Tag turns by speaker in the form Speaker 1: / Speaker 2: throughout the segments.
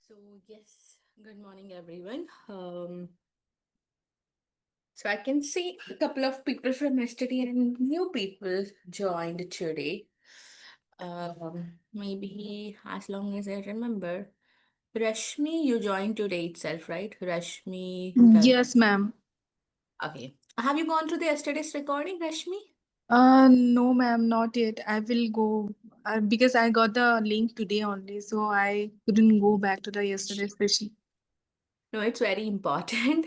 Speaker 1: So yes, good morning everyone. So I can see a couple of people from yesterday and new people joined today. Maybe as long as I remember, Rashmi, you joined today itself, right? Rashmi,
Speaker 2: Yes, ma'am.
Speaker 1: okay. Have you gone through the yesterday's recording, Rashmi?
Speaker 2: No, ma'am, not yet. I will go because I got the link today only, so I couldn't go back to the yesterday's session.
Speaker 1: No, it's very important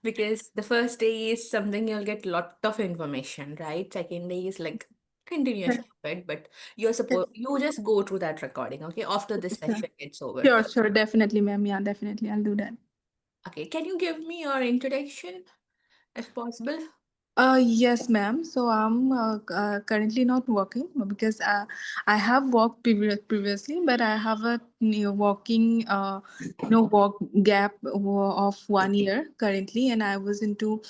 Speaker 1: because the first day is something you'll get lot of information, right? Second day is like continuation
Speaker 2: Sure,
Speaker 1: of it, but you're supposed you just go through that recording, okay? After this
Speaker 2: sure,
Speaker 1: session gets over.
Speaker 2: sure, sure, definitely, ma'am. Yeah, definitely, I'll do that.
Speaker 1: Okay, can you give me your introduction if possible?
Speaker 2: Yes, ma'am. So I'm currently not working because I have worked previously, but I have a working work gap of 1 year currently, and I was into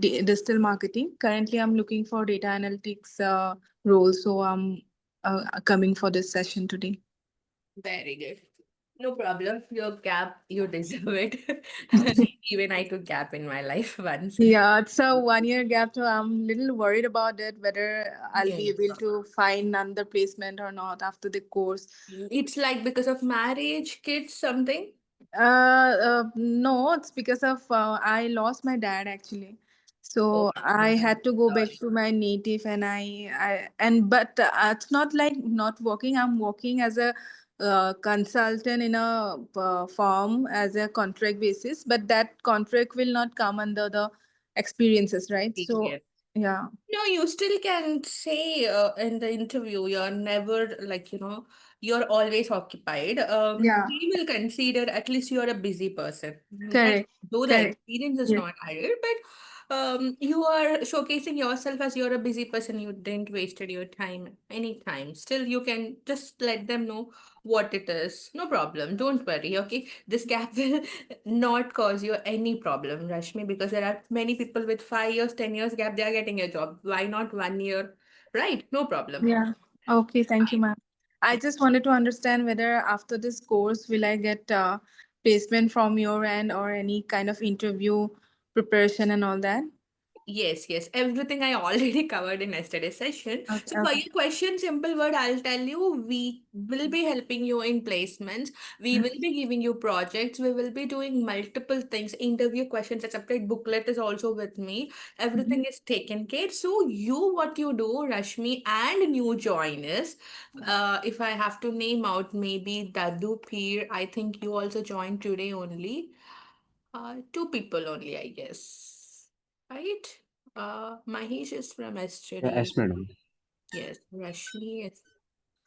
Speaker 2: digital marketing. Currently, I'm looking for data analytics role, so I'm coming for this session today.
Speaker 1: Very good. No problem. Your gap, you deserve it. Even I took gap in my life once.
Speaker 2: Yeah, it's a 1 year gap, so I'm little worried about it whether I'll be
Speaker 1: Yes.
Speaker 2: able to find another placement or not after the course.
Speaker 1: It's like because of marriage, kids, something.
Speaker 2: No, it's because of I lost my dad actually,
Speaker 1: Oh,
Speaker 2: so I had to go back
Speaker 1: sorry.
Speaker 2: to my native, and but it's not like not working. I'm working as a consultant in a firm as a contract basis, but that contract will not come under the experiences, right? So
Speaker 1: Yes.
Speaker 2: yeah,
Speaker 1: No, you still can say in the interview you're never like, you're always occupied.
Speaker 2: yeah,
Speaker 1: They will consider at least you're a busy person, right?
Speaker 2: correct,
Speaker 1: Though the
Speaker 2: correct.
Speaker 1: experience is
Speaker 2: Yes.
Speaker 1: not added, but you are showcasing yourself as you're a busy person. You didn't wasted your time anytime. Still, you can just let them know what it is. No problem. Don't worry. Okay, this gap will not cause you any problem, Rashmi, because there are many people with 5 years, 10 years gap, they are getting a job. Why not 1 year? Right? No problem.
Speaker 2: Yeah. Okay, thank you,
Speaker 1: Fine.
Speaker 2: ma'am. I just wanted to understand whether after this course, will I get placement from your end or any kind of interview preparation and all that?
Speaker 1: Yes, yes. Everything I already covered in yesterday's session.
Speaker 2: Okay,
Speaker 1: So for
Speaker 2: okay.
Speaker 1: your question, simple word, I'll tell you, we will be helping you in placements. We
Speaker 2: Mm,
Speaker 1: will be giving you projects. We will be doing multiple things. Interview questions, a separate booklet is also with me.
Speaker 2: mhm.
Speaker 1: Everything is taken care. So what you do, Rashmi and new joiners, if I have to name out, maybe Dadu Peer, I think you also joined today only. Two people only, I guess. Right? Mahesh is from yesterday.
Speaker 3: Yes, madam.
Speaker 1: Yes, Rashmi is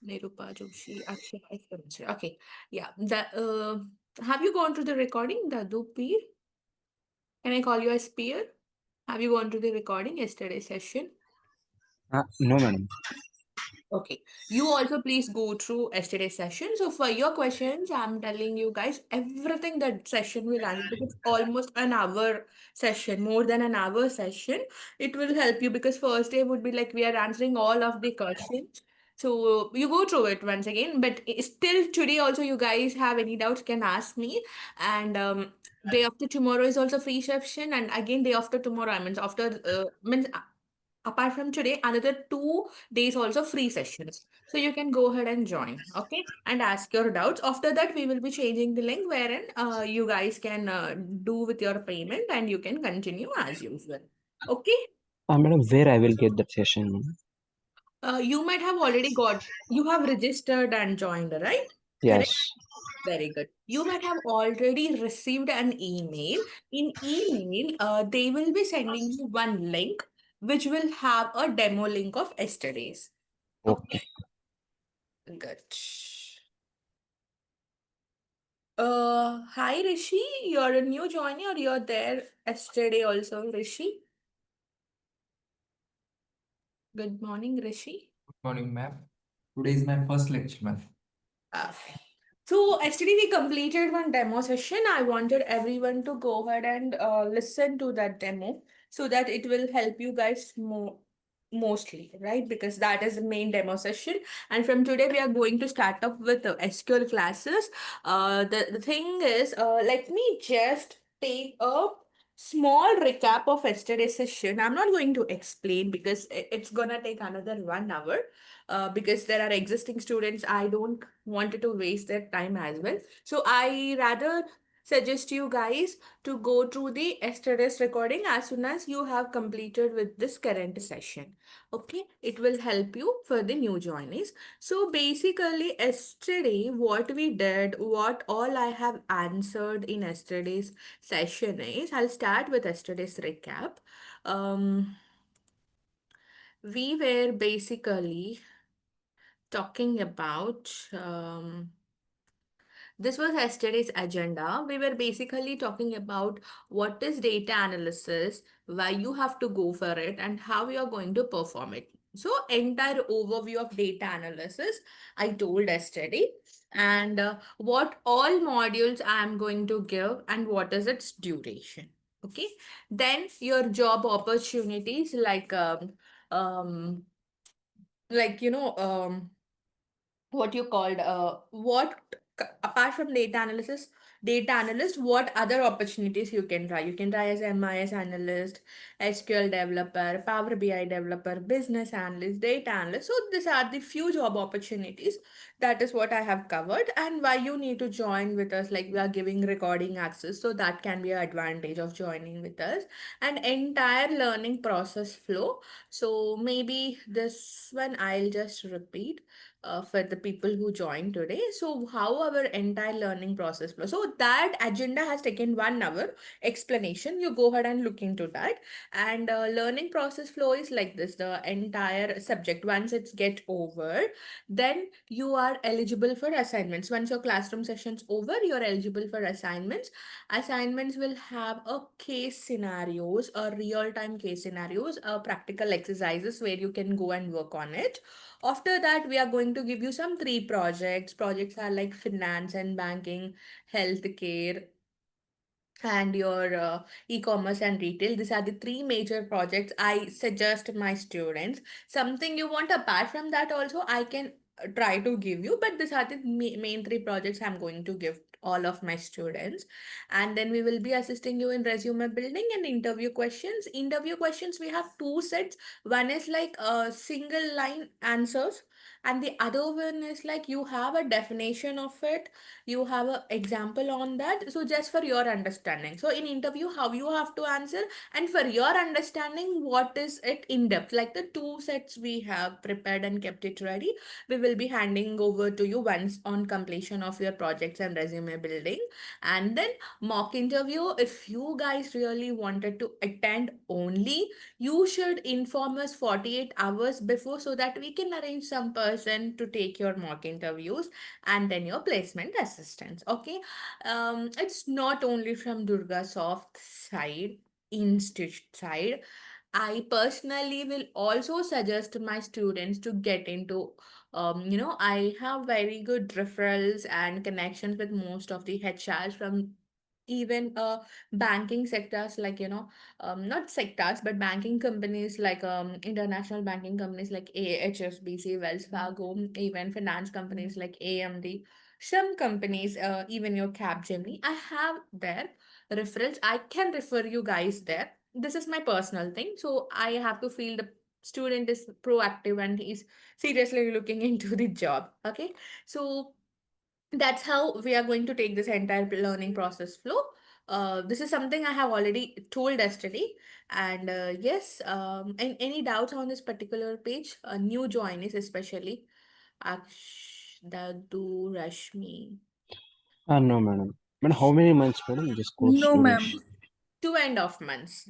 Speaker 1: Nirupa Joshi, Akshay is from yesterday. Okay, yeah. Have you gone through the recording, Dadu Peer? Can I call you as Peer? Have you gone through the recording yesterday's session?
Speaker 3: No, madam.
Speaker 1: Okay. You also please go through yesterday's session. So for your questions, I'm telling you guys everything that session will answer because it's almost an hour session, more than an hour session. It will help you because first day would be like we are answering all of the questions. So you go through it once again, but still today also you guys have any doubts can ask me. And day after tomorrow is also free session, and again day after tomorrow, I mean after means apart from today, another 2 days also free sessions. So you can go ahead and join, okay? And ask your doubts. After that, we will be changing the link wherein you guys can do with your payment and you can continue as usual. Okay?
Speaker 3: Madam, where I will get that session?
Speaker 1: You might have already you have registered and joined, right? Correct?
Speaker 3: Yes.
Speaker 1: Very good. You might have already received an email. In email, they will be sending you one link which will have a demo link of yesterday's.
Speaker 3: Okay.
Speaker 1: Okay, good. Hi Rishi, you're a new joiner or you're there yesterday also, Rishi? Good morning, Rishi.
Speaker 4: Morning, ma'am. Today is my first lecture, ma'am.
Speaker 1: Okay. So yesterday we completed one demo session. I wanted everyone to go ahead and listen to that demo so that it will help you guys more mostly, right? Because that is the main demo session. And from today, we are going to start up with the SQL classes. The thing is, let me just take a small recap of yesterday's session. I'm not going to explain because it's gonna take another 1 hour. Because there are existing students, I don't wanted to waste their time as well. So I rather suggest you guys to go through the yesterday's recording as soon as you have completed with this current session. Okay, it will help you for the new joinees. So basically, yesterday, what we did, what all I have answered in yesterday's session is, I'll start with yesterday's recap. Um, we were basically talking about this was yesterday's agenda. We were basically talking about what is data analysis, why you have to go for it, and how you are going to perform it. So, entire overview of data analysis I told yesterday, and what all modules I am going to give, and what is its duration. Okay, then your job opportunities um, what you called apart from data analyst, what other opportunities you can try? You can try as MIS analyst, SQL developer, Power BI developer, business analyst, data analyst. So these are the few job opportunities. That is what I have covered, and why you need to join with us. Like, we are giving recording access, so that can be an advantage of joining with us. And entire learning process flow. So maybe this one I'll just repeat for the people who joined today. So, how our entire learning process flows. So, that agenda has taken 1 hour explanation. You go ahead and look into that. And learning process flow is like this: the entire subject, once it's get over, then you are eligible for assignments. Once your classroom session's over, you're eligible for assignments. Assignments will have a case scenarios, a real-time case scenarios, practical exercises where you can go and work on it. After that, we are going to give you some three projects. Projects are like finance and banking, healthcare, and your e-commerce and retail. These are the three major projects I suggest my students. Something you want apart from that also, I can try to give you, but these are the main three projects I'm going to give all of my students. And then we will be assisting you in resume building and interview questions. Interview questions, we have two sets. One is like single line answers, and the other one is like you have a definition of it, you have an example on that. So just for your understanding, so in interview how you have to answer, and for your understanding what is it in depth, like the two sets we have prepared and kept it ready, we will be handing over to you once on completion of your projects and resume building. And then mock interview, if you guys really wanted to attend only, you should inform us 48 hours before, so that we can arrange some person to take your mock interviews and then your placement assistance. Okay, it's not only from DurgaSoft side, institute side. I personally will also suggest my students to get into, I have very good referrals and connections with most of the HRs from even banking sectors, like, not sectors, but banking companies, like international banking companies like HSBC, Wells Fargo, even finance companies like AMD, some companies, even your Capgemini. I have their referrals. I can refer you guys there. This is my personal thing. So I have to feel the student is proactive and he's seriously looking into the job. Okay. So that's how we are going to take this entire learning process flow. This is something I have already told yesterday. And yes, and any doubts on this particular page? New joinees, especially Aksh, Dadu, Rashmi.
Speaker 3: No, madam. Madam, how many months, madam, this course
Speaker 2: No, ma'am.
Speaker 3: duration?
Speaker 1: 2.5 months.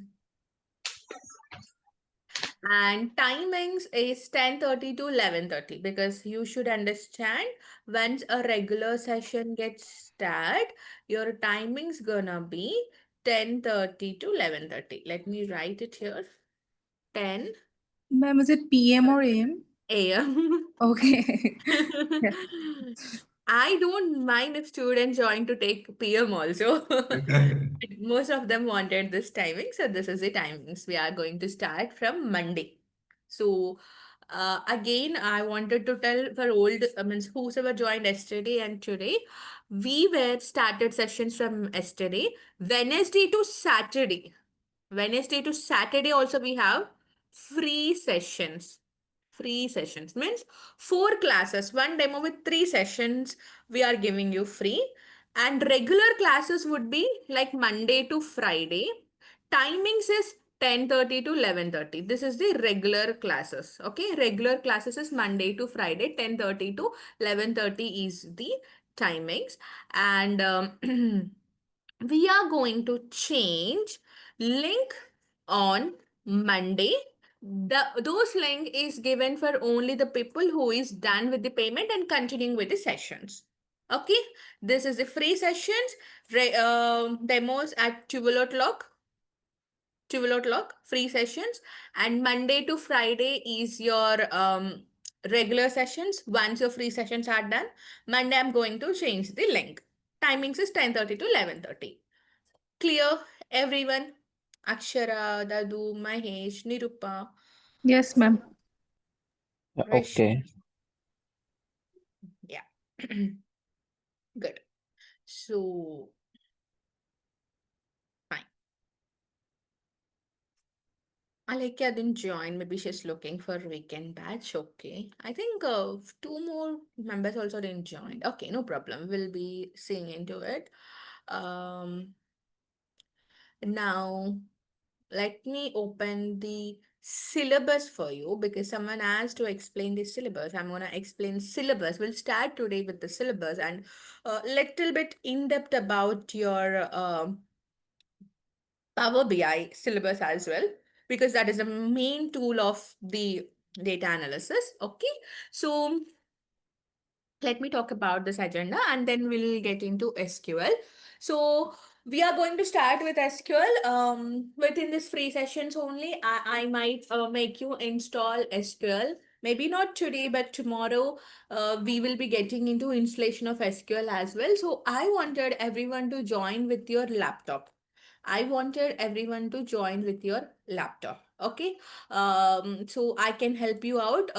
Speaker 1: And timings is 10:30 to 11:30, because you should understand, once a regular session gets start, your timings gonna be 10:30 to 11:30. Let me write it here. 10
Speaker 2: Ma'am, is it PM or AM?
Speaker 1: a.m.
Speaker 2: Okay. Yeah.
Speaker 1: I don't mind if students join to take PM also. Most of them wanted this timing, so this is the timings. We are going to start from Monday. So again, I wanted to tell for old, means whosoever joined yesterday and today, we were started sessions from yesterday, Wednesday to Saturday. Wednesday to Saturday also we have free sessions. Free sessions means four classes, one demo with three sessions we are giving you free. And regular classes would be like Monday to Friday. Timings is 10:30 to 11:30. This is the regular classes. Okay, regular classes is Monday to Friday, 10:30 to 11:30 is the timings. And we are going to change link on Monday. Those link is given for only the people who is done with the payment and continuing with the sessions. Okay, this is the free sessions, demos at 12 o'clock. 12 o'clock free sessions, and Monday to Friday is your regular sessions. Once your free sessions are done, Monday I'm going to change the link. Timings is 10:30 to 11:30. Clear, everyone? Akshara, Dadu, Mahesh, Nirupa,
Speaker 2: Yes, ma'am.
Speaker 3: Okay.
Speaker 1: Rashmi. Yeah. Good. So, fine. Alekia didn't join. Maybe she's looking for weekend batch. Okay. I think two more members also didn't join. Okay, no problem. We'll be seeing into it. Um, Now, let me open the syllabus for you because someone asked to explain the syllabus. I'm going to explain syllabus. We'll start today with the syllabus and a little bit in depth about your Power BI syllabus as well, because that is the main tool of the data analysis. Okay, so let me talk about this agenda and then we'll get into SQL. So we are going to start with SQL. Within this free sessions only, I might make you install SQL. Maybe not today, but tomorrow we will be getting into installation of SQL as well. So I wanted everyone to join with your laptop. I wanted everyone to join with your laptop. Okay. So I can help you out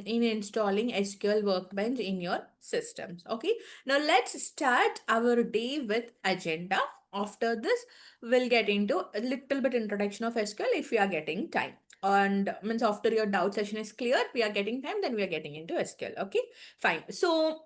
Speaker 1: in installing SQL Workbench in your systems. Okay. Now let's start our day with agenda. After this, we'll get into a little bit introduction of SQL if we are getting time. And means after your doubt session is clear, we are getting time, then we are getting into SQL. Okay, fine. So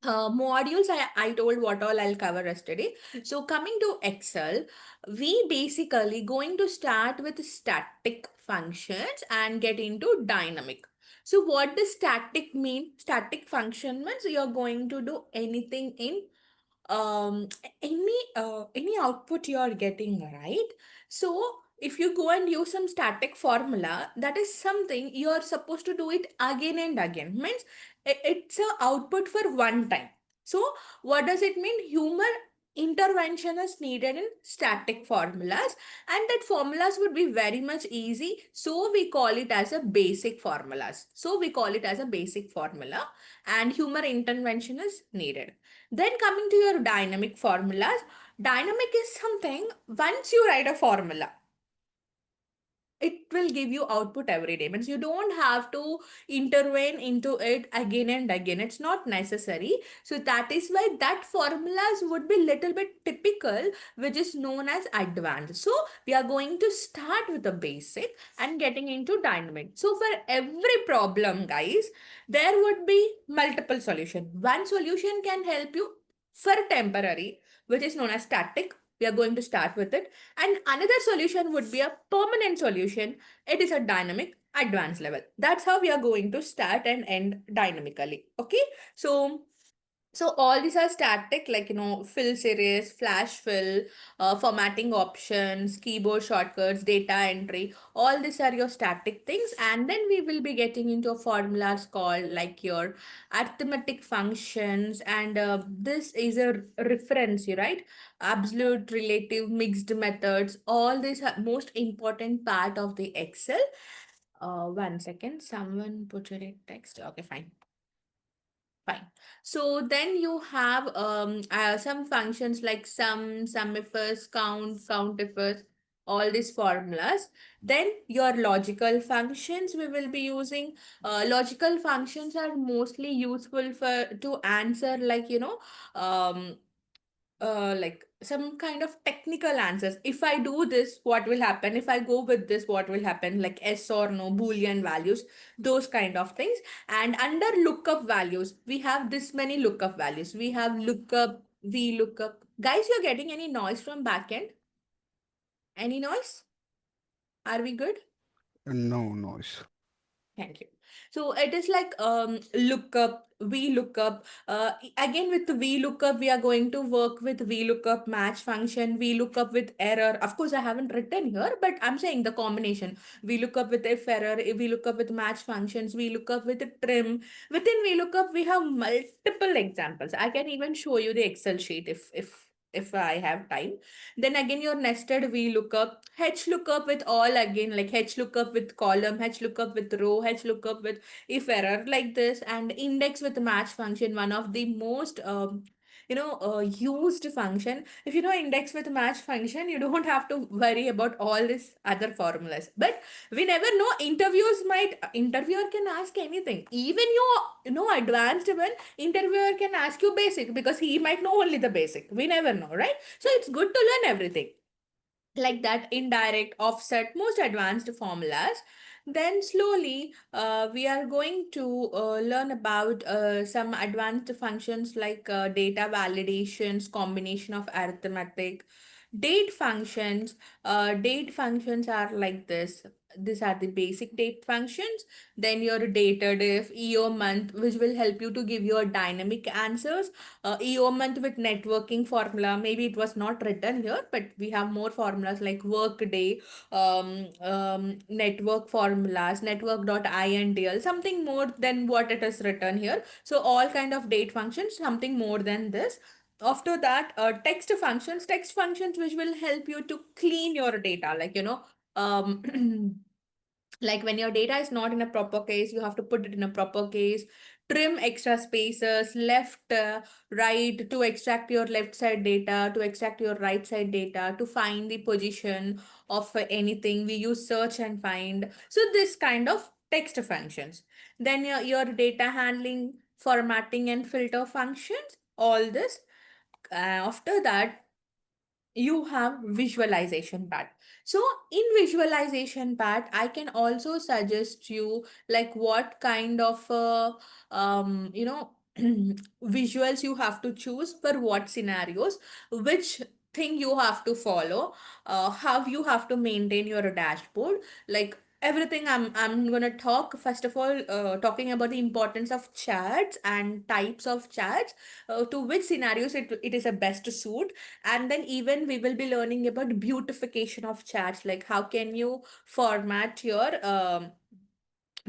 Speaker 1: modules, I told what all I'll cover yesterday. So coming to Excel, we basically going to start with static functions and get into dynamic. So what does static mean? Static function means you're going to do anything in um any output you are getting, right? So if you go and use some static formula, that is something you are supposed to do it again and again. Means it's a output for one time. So what does it mean? Human intervention is needed in static formulas, and that formulas would be very much easy, so we call it as a basic formulas. So we call it as a basic formula, and human intervention is needed. Then coming to your dynamic formulas, dynamic is something once you write a formula, it will give you output every day. Means you don't have to intervene into it again and again. It's not necessary. So that is why that formulas would be little bit typical, which is known as advanced. So we are going to start with the basic and getting into dynamic. So for every problem, guys, there would be multiple solution. One solution can help you for temporary, which is known as static. We are going to start with it. And another solution would be a permanent solution. It is a dynamic advanced level. That's how we are going to start and end dynamically. Okay. So all these are static, like, fill series, flash fill, formatting options, keyboard shortcuts, data entry. All these are your static things. And then we will be getting into formulas called like your arithmetic functions. And this is a reference, right? Absolute, relative, mixed methods. All these are most important part of the Excel. One second, someone put your text. Okay, fine. Fine. So then you have some functions like sum, sumifers, count, countifers. all these formulas. Then your logical functions we will be using. Logical functions are mostly useful for to answer like like some kind of technical answers. If I do this, what will happen? If I go with this, what will happen? Like yes or no, Boolean values, those kind of things. And under lookup values, we have this many lookup values. We have lookup, VLOOKUP. Guys, you're getting any noise from backend? Any noise? Are we good?
Speaker 5: No noise.
Speaker 1: Thank you. So it is like lookup, VLOOKUP. Again with the VLOOKUP, we are going to work with VLOOKUP match function, VLOOKUP with error. Of course, I haven't written here, but I'm saying the combination. VLOOKUP with if error, VLOOKUP with match functions, VLOOKUP with trim. Within VLOOKUP, we have multiple examples. I can even show you the Excel sheet if I have time. Then again, your nested VLOOKUP, HLOOKUP with all again, like HLOOKUP with column, HLOOKUP with row, HLOOKUP with if error like this, and index with match function, one of the most used function. If you know index with match function, you don't have to worry about all these other formulas. But we never know. Interviewer can ask anything. Even you know advanced one, interviewer can ask you basic because he might know only the basic. We never know, right? So it's good to learn everything like that, indirect, offset, most advanced formulas. Then slowly we are going to learn about some advanced functions like data validations, combination of arithmetic, date functions. Date functions are like this. These are the basic date functions. Then your data diff, EO month, which will help you to give your dynamic answers. EO month with networking formula. Maybe it was not written here, but we have more formulas like work day, network formulas, network.indl, something more than what it is written here. So all kind of date functions, something more than this. After that, text functions which will help you to clean your data, like like when your data is not in a proper case, you have to put it in a proper case. Trim extra spaces, left, right, to extract your left side data, to extract your right side data, to find the position of anything. We use search and find. So this kind of text functions. Then your data handling, formatting and filter functions, all this. After that, you have visualization part. So in visualization part, I can also suggest you like what kind of visuals you have to choose for what scenarios, which thing you have to follow, how you have to maintain your dashboard, like everything. I'm gonna talk first of all, talking about the importance of charts and types of charts, to which scenarios it is a best suit. And then even we will be learning about beautification of charts, like how can you format your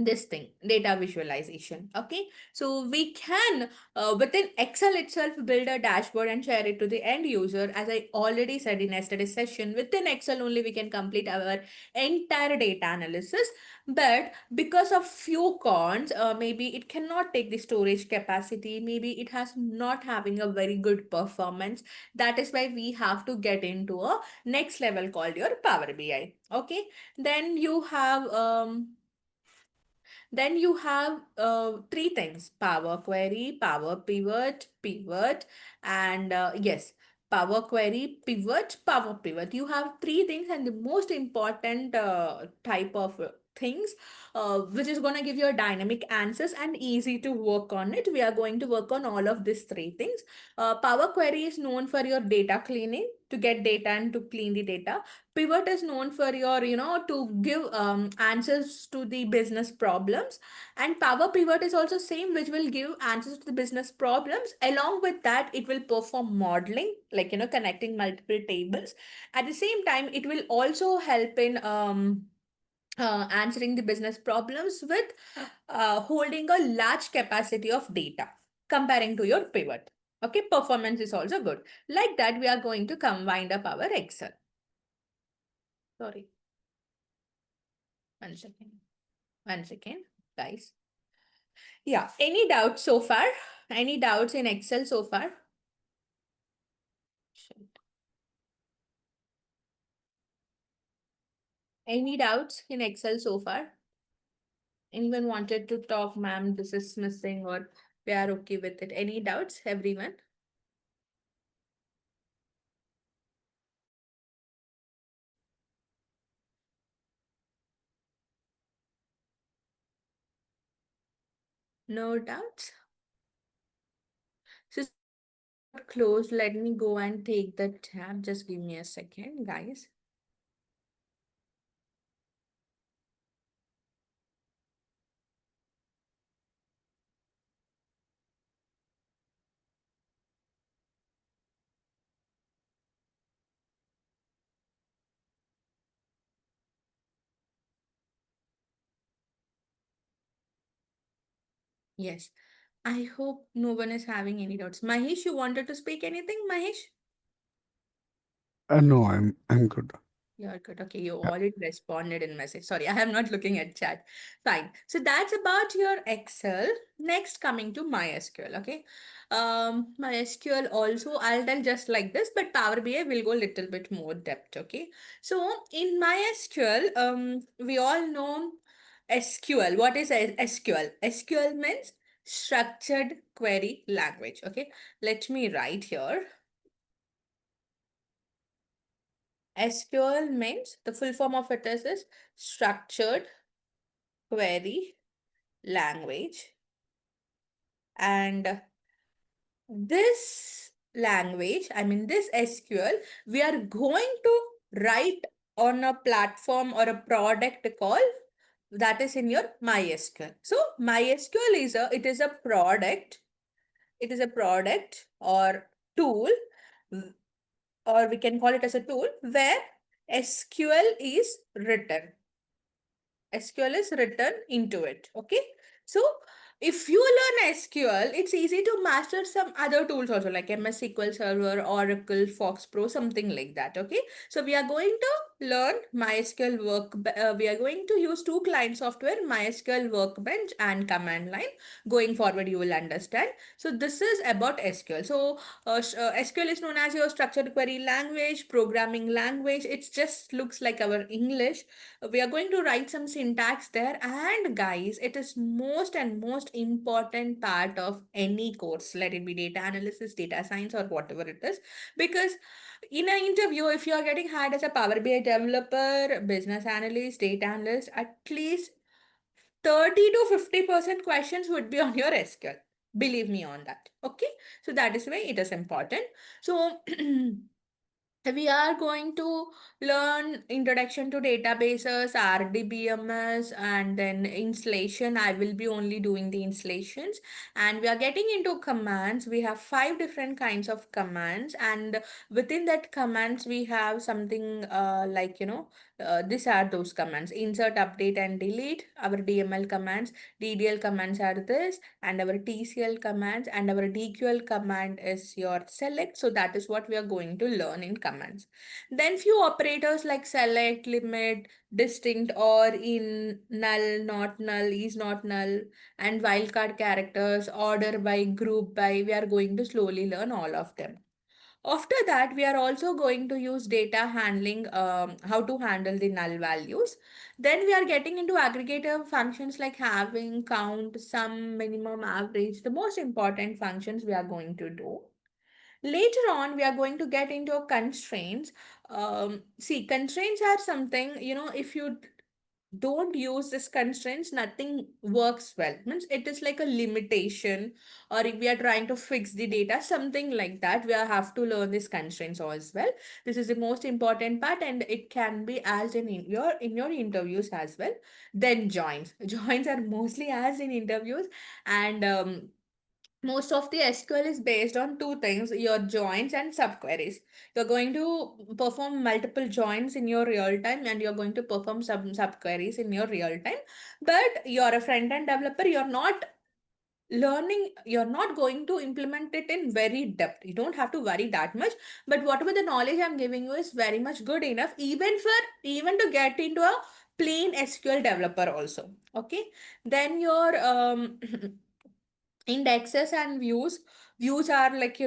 Speaker 1: this thing, data visualization. Okay, so we can within Excel itself build a dashboard and share it to the end user. As I already said in yesterday's session, within Excel only we can complete our entire data analysis. But because of few cons, maybe it cannot take the storage capacity, maybe it has not having a very good performance. That is why we have to get into a next level called your Power BI. Okay, then you have three things: Power Query, Power Pivot, and yes, Power Query, Pivot, Power Pivot. You have three things, and the most important type of things, which is going to give you a dynamic answers and easy to work on it. We are going to work on all of these three things. Power Query is known for your data cleaning, to get data and to clean the data. Pivot is known for your, to give answers to the business problems. And Power Pivot is also same, which will give answers to the business problems. Along with that, it will perform modeling, like, connecting multiple tables. At the same time, it will also help in answering the business problems with holding a large capacity of data comparing to your pivot. Okay, performance is also good. Like that, we are going to combine up our Excel. Sorry. 1 second. 1 second, guys. Yeah, any doubts so far? Any doubts in Excel so far? Shit. Any doubts in Excel so far? Anyone wanted to talk, ma'am, this is missing, or we are okay with it? Any doubts, everyone? No doubts? So close. Let me go and take the tab. Just give me a second, guys. Yes. I hope no one is having any doubts. Mahesh, you wanted to speak anything, Mahesh?
Speaker 5: No, I'm good.
Speaker 1: You're good. Okay, you
Speaker 5: Yeah.
Speaker 1: already responded in message. Sorry, I am not looking at chat. Fine. So that's about your Excel. Next, coming to MySQL. Okay. MySQL also, I'll tell just like this, but Power BI will go a little bit more depth. Okay. So in MySQL, we all know SQL. What is SQL? SQL means structured query language. Okay. Let me write here. SQL means the full form of it is structured query language. And this language, I mean this SQL, we are going to write on a platform or a product call that is in your MySQL. So MySQL is it is a product. It is a product or tool, or we can call it as a tool where SQL is written. SQL is written into it. Okay. So if you learn SQL, it's easy to master some other tools also like MS SQL Server, Oracle, Fox Pro, something like that. Okay. So we are going to learn MySQL we are going to use two client software, MySQL Workbench and Command Line. Going forward, you will understand. So this is about SQL. So SQL is known as your structured query language, programming language. It just looks like our English. We are going to write some syntax there, and guys, it is most and most important part of any course, let it be data analysis, data science, or whatever it is, because in an interview, if you are getting hired as a Power BI developer, business analyst, data analyst, at least 30 to 50% questions would be on your SQL. Believe me on that. Okay, so that is why it is important. So we are going to learn introduction to databases, RDBMS, and then installation. I will be only doing the installations, and we are getting into commands. We have 5 different kinds of commands, and within that commands we have something like these are those commands: insert, update, and delete. Our DML commands, DDL commands are this, and our TCL commands, and our DQL command is your select. So that is what we are going to learn in commands. Then few operators like select, limit, distinct, or, in, null, not null, is not null, and wildcard characters, order by, group by. We are going to slowly learn all of them. After that, we are also going to use data handling, how to handle the null values. Then we are getting into aggregator functions like having, count, sum, minimum, average, the most important functions we are going to do. Later on, we are going to get into constraints. See, constraints are something, if you don't use this constraints, nothing works well. Means it is like a limitation, or if we are trying to fix the data, something like that, we have to learn these constraints as well. This is the most important part, and it can be asked in your interviews as well. Then joins. Joins are mostly asked in interviews, and most of the SQL is based on two things, your joins and subqueries. You're going to perform multiple joins in your real time, and you're going to perform subqueries in your real time. But you're a front-end developer, you're not going to implement it in very depth. You don't have to worry that much. But whatever the knowledge I'm giving you is very much good enough, even to get into a plain SQL developer also. Okay. Then your indexes and views. Views are like,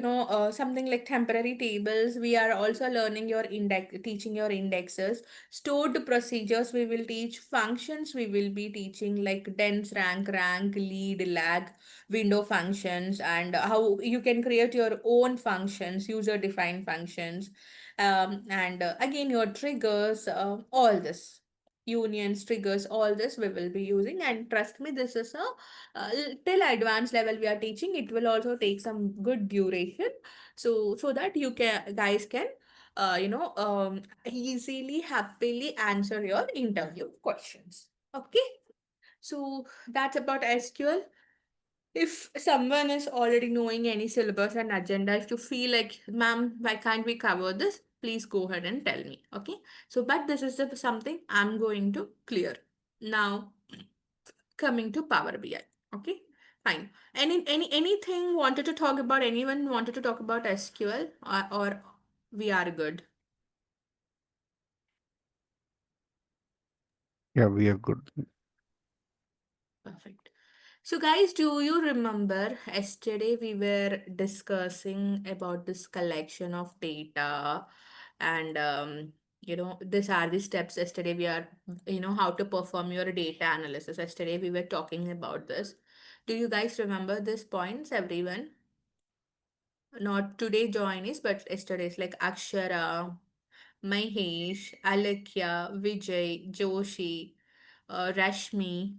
Speaker 1: something like temporary tables. We are also learning your index, teaching your indexes. Stored procedures, we will teach. Functions, we will be teaching like dense, rank, lead, lag, window functions, and how you can create your own functions, user defined functions. And again, your triggers, all this. Unions, triggers, all this we will be using. And trust me, this is a till advanced level we are teaching. It will also take some good duration, so that you can guys can easily, happily answer your interview questions. Okay, so that's about SQL. If someone is already knowing any syllabus and agenda, if you feel like, ma'am, why can't we cover this, please go ahead and tell me. Okay, so but this is something I'm going to clear now. Coming to Power BI. Okay, fine. Anything wanted to talk about? Anyone wanted to talk about SQL, or we are good?
Speaker 5: Yeah, we are good.
Speaker 1: Perfect. So, guys, do you remember yesterday we were discussing about this collection of data, and these are the steps. Yesterday we are, how to perform your data analysis. Yesterday we were talking about this. Do you guys remember these points, everyone? Not today joinees, but yesterday's like Akshara, Mahesh, Alakya, Vijay, Joshi, Rashmi,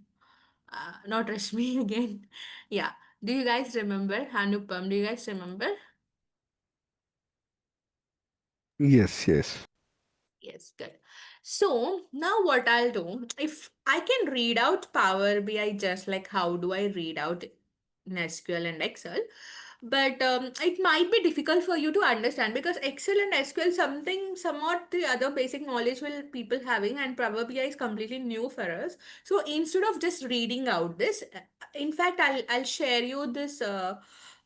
Speaker 1: not Rashmi again. Yeah. Do you guys remember? Anupam, do you guys remember?
Speaker 5: Yes, yes.
Speaker 1: Yes, good. So now what I'll do, if I can read out Power BI just like how do I read out in SQL and Excel, but it might be difficult for you to understand because Excel and SQL something somewhat the other basic knowledge will people having, and Power BI is completely new for us. So instead of just reading out this, in fact I'll share you this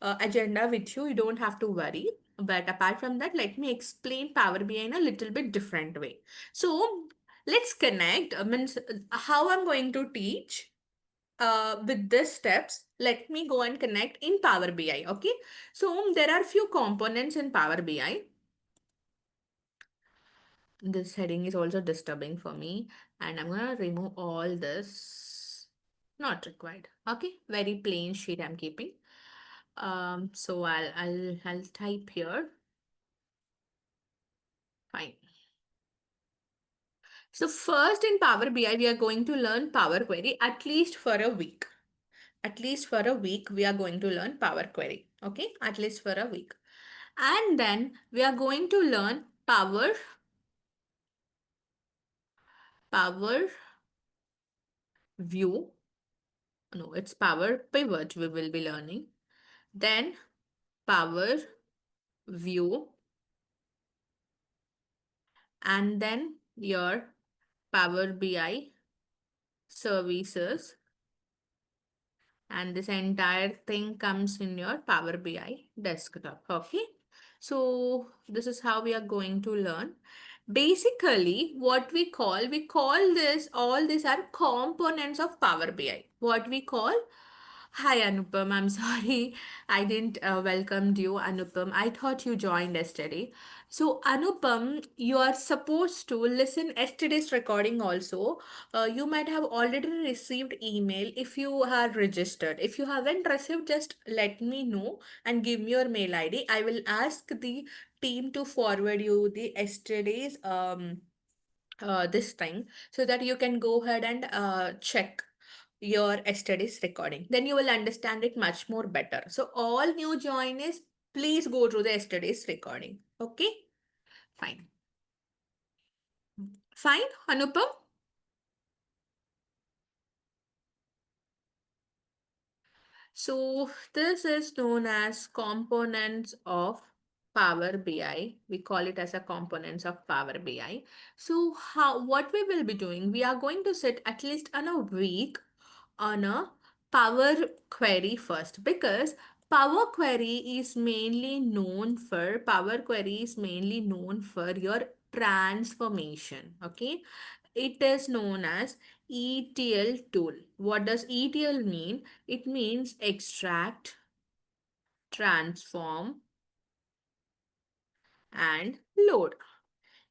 Speaker 1: agenda with you. You don't have to worry. But apart from that, let me explain Power BI in a little bit different way. So let's connect. Means how I'm going to teach with these steps. Let me go and connect in Power BI. Okay. So there are few components in Power BI. This heading is also disturbing for me, and I'm gonna remove all this. Not required. Okay. Very plain sheet I'm keeping. So I'll type here. Fine. So first in Power BI, we are going to learn Power Query at least for a week. At least for a week, we are going to learn Power Query. Okay, at least for a week. And then we are going to learn Power View. No, it's Power Pivot we will be learning. Then Power View, and then your Power BI services, and this entire thing comes in your Power BI desktop. Okay, so this is how we are going to learn. Basically, what we call this, all these are components of Power BI. What we call, hi Anupam, I'm sorry I didn't welcome you, Anupam. I thought you joined yesterday. So Anupam, you are supposed to listen yesterday's recording also. You might have already received email if you are registered. If you haven't received, just let me know and give me your mail ID. I will ask the team to forward you the yesterday's this time, so that you can go ahead and check your yesterday's recording. Then you will understand it much more better. So all new joiners, please go through the yesterday's recording. Okay, fine. Fine, Anupam. So this is known as components of Power BI. We call it as a components of Power BI. So what we will be doing, we are going to sit at least on a week on a Power Query first, because Power Query is mainly known for your transformation. Okay, it is known as ETL tool. What does ETL mean? It means extract, transform, and load.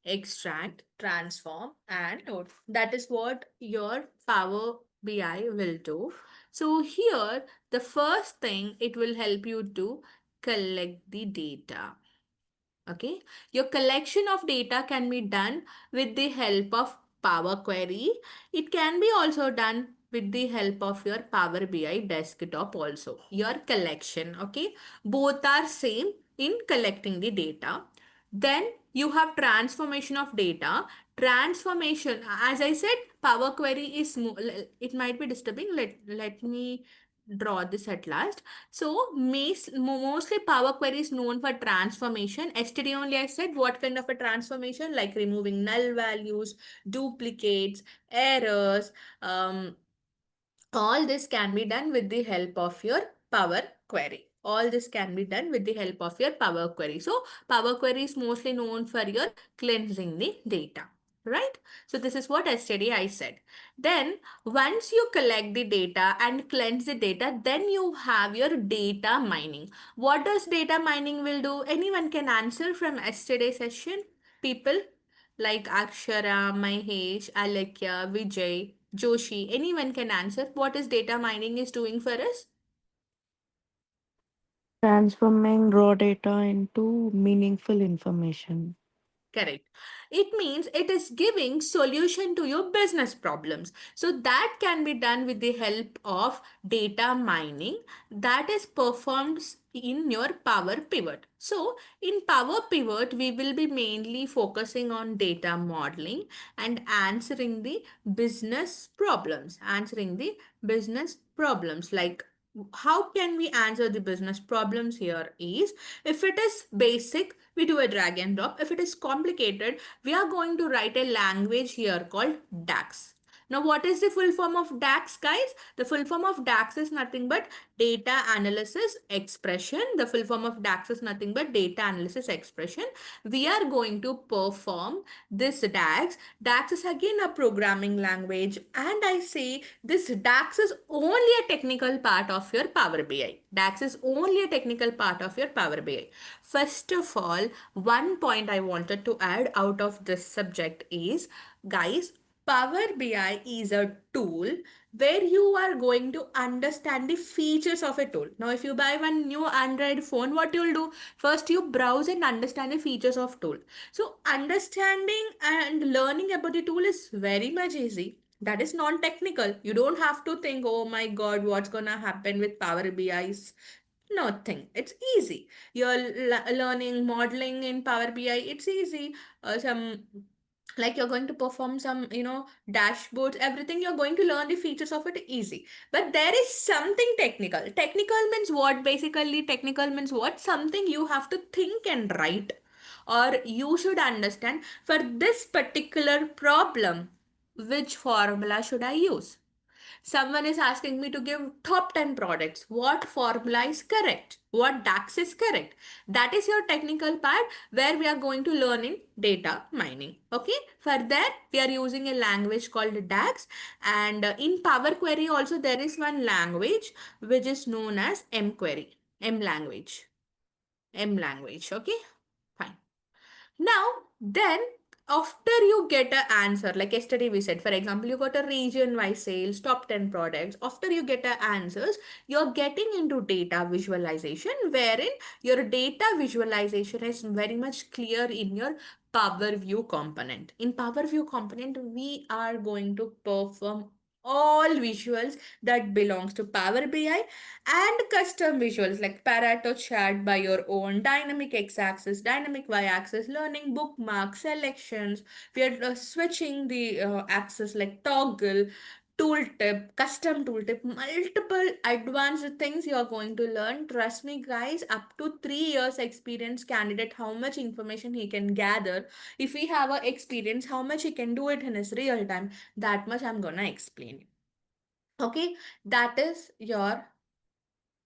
Speaker 1: Extract, transform, and load. That is what your Power BI will do. So here, the first thing it will help you to collect the data. Okay, your collection of data can be done with the help of Power Query. It can be also done with the help of your Power BI desktop also. Your collection, okay, both are same in collecting the data. Then you have transformation of data. Transformation, as I said, Power Query is it might be disturbing. Let me draw this at last. So mostly Power Query is known for transformation. Yesterday only I said what kind of a transformation, like removing null values, duplicates, errors. All this can be done with the help of your Power Query. All this can be done with the help of your Power Query. So Power Query is mostly known for your cleansing the data, right? So this is what yesterday I said. Then once you collect the data and cleanse the data, then you have your data mining. What does data mining will do? Anyone can answer from yesterday's session? People like Akshara, Mahesh, Alekya, Vijay, Joshi, anyone can answer. What is data mining is doing for us?
Speaker 6: Transforming raw data into meaningful information.
Speaker 1: Correct. It means it is giving solution to your business problems. So that can be done with the help of data mining that is performed in your Power Pivot. So in Power Pivot, we will be mainly focusing on data modeling and answering the business problems. Answering the business problems, like how can we answer the business problems here is, if it is basic, we do a drag and drop. If it is complicated, we are going to write a language here called DAX. Now, what is the full form of DAX, guys? The full form of DAX is nothing but data analysis expression. The full form of DAX is nothing but data analysis expression. We are going to perform this DAX. DAX is again a programming language, and I say this DAX is only a technical part of your Power BI. DAX is only a technical part of your Power BI. First of all, one point I wanted to add out of this subject is, guys, Power BI is a tool where you are going to understand the features of a tool. Now, if you buy one new Android phone, what you'll do? First, you browse and understand the features of tool. So, understanding and learning about the tool is very much easy. That is non-technical. You don't have to think, oh my God, what's gonna happen with Power BI's. Nothing. It's easy. You're learning modeling in Power BI. It's easy. Some like you're going to perform some dashboards, everything you're going to learn the features of it easy. But there is something technical. Technical means what? Basically technical means what? Something you have to think and write, or you should understand for this particular problem, which formula should I use. Someone is asking me to give top 10 products. What formula is correct? What DAX is correct? That is your technical part where we are going to learn in data mining. Okay. For that, we are using a language called DAX. And in Power Query also, there is one language which is known as M query. M language. M language. Okay. Fine. Now, then after you get an answer, like yesterday we said, for example, you got a region-wise sales, top 10 products. After you get the answers, you're getting into data visualization, wherein your data visualization is very much clear in your Power View component. In Power View component, we are going to perform all visuals that belongs to Power BI and custom visuals like Pareto chart by your own, dynamic x-axis, dynamic y-axis, learning bookmarks, selections. We are switching the axis like toggle, tooltip, custom tooltip, multiple advanced things you are going to learn. Trust me, guys, up to 3 years experience candidate, how much information he can gather. If we have a experience, how much he can do it in his real time, that much I'm gonna explain. Okay, that is your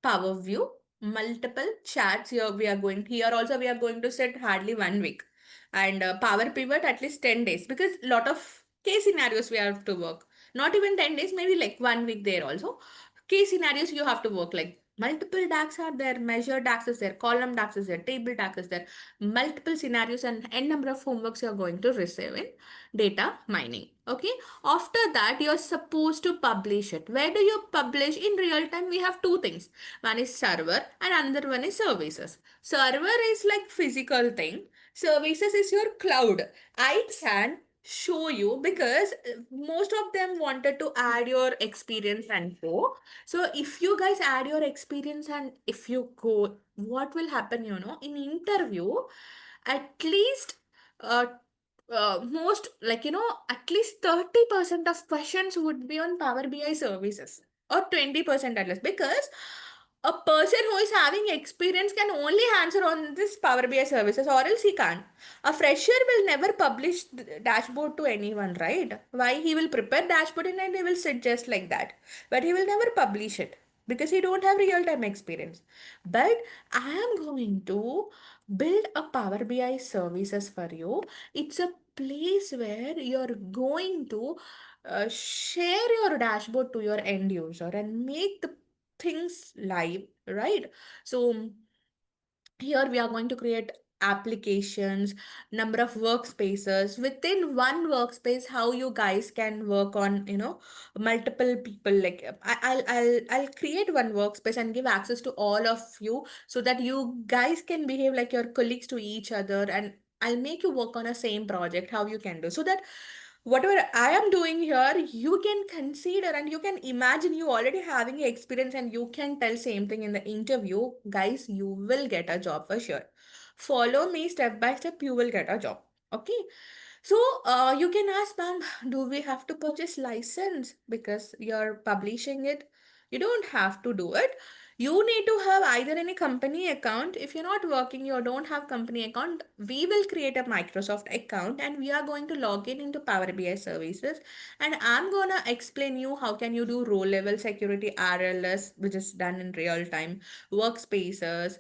Speaker 1: Power View, multiple chats here. We are going here also. We are going to set hardly 1 week, and Power Pivot at least 10 days, because lot of case scenarios we have to work. Not even 10 days, maybe like 1 week there also. Case scenarios you have to work like Multiple DAX are there, measure DAX is there, column DAX is there, table DAX is there, multiple scenarios and n number of homeworks you're going to receive in data mining. Okay. After that, you're supposed to publish it. Where do you publish? In real time, we have two things. One is server and another one is services. Server is like physical thing. Services is your cloud. I can show you because most of them wanted to add your experience and go. So if you guys add your experience and if you go, what will happen, in interview, at least uh, most like, at least 30% of questions would be on Power BI services or 20% at least, because a person who is having experience can only answer on this Power BI services, or else he can't. A fresher will never publish the dashboard to anyone, right? Why? He will prepare dashboard and he will suggest like that, but he will never publish it because he don't have real time experience. But I am going to build a Power BI services for you. It's a place where you're going to share your dashboard to your end user and make the things live, right? So here we are going to create applications, number of workspaces within one workspace, how you guys can work on, multiple people. Like I'll create one workspace and give access to all of you so that you guys can behave like your colleagues to each other, and I'll make you work on a same project, how you can do, so that whatever I am doing here, you can consider and you can imagine you already having experience and you can tell same thing in the interview. Guys, you will get a job for sure. Follow me step by step, you will get a job. Okay. So you can ask, ma'am, do we have to purchase license because you're publishing it? You don't have to do it. You need to have either any company account. If you're not working, you don't have company account, we will create a Microsoft account and we are going to log in into Power BI services. And I'm gonna explain you how can you do row level security RLS, which is done in real time, workspaces,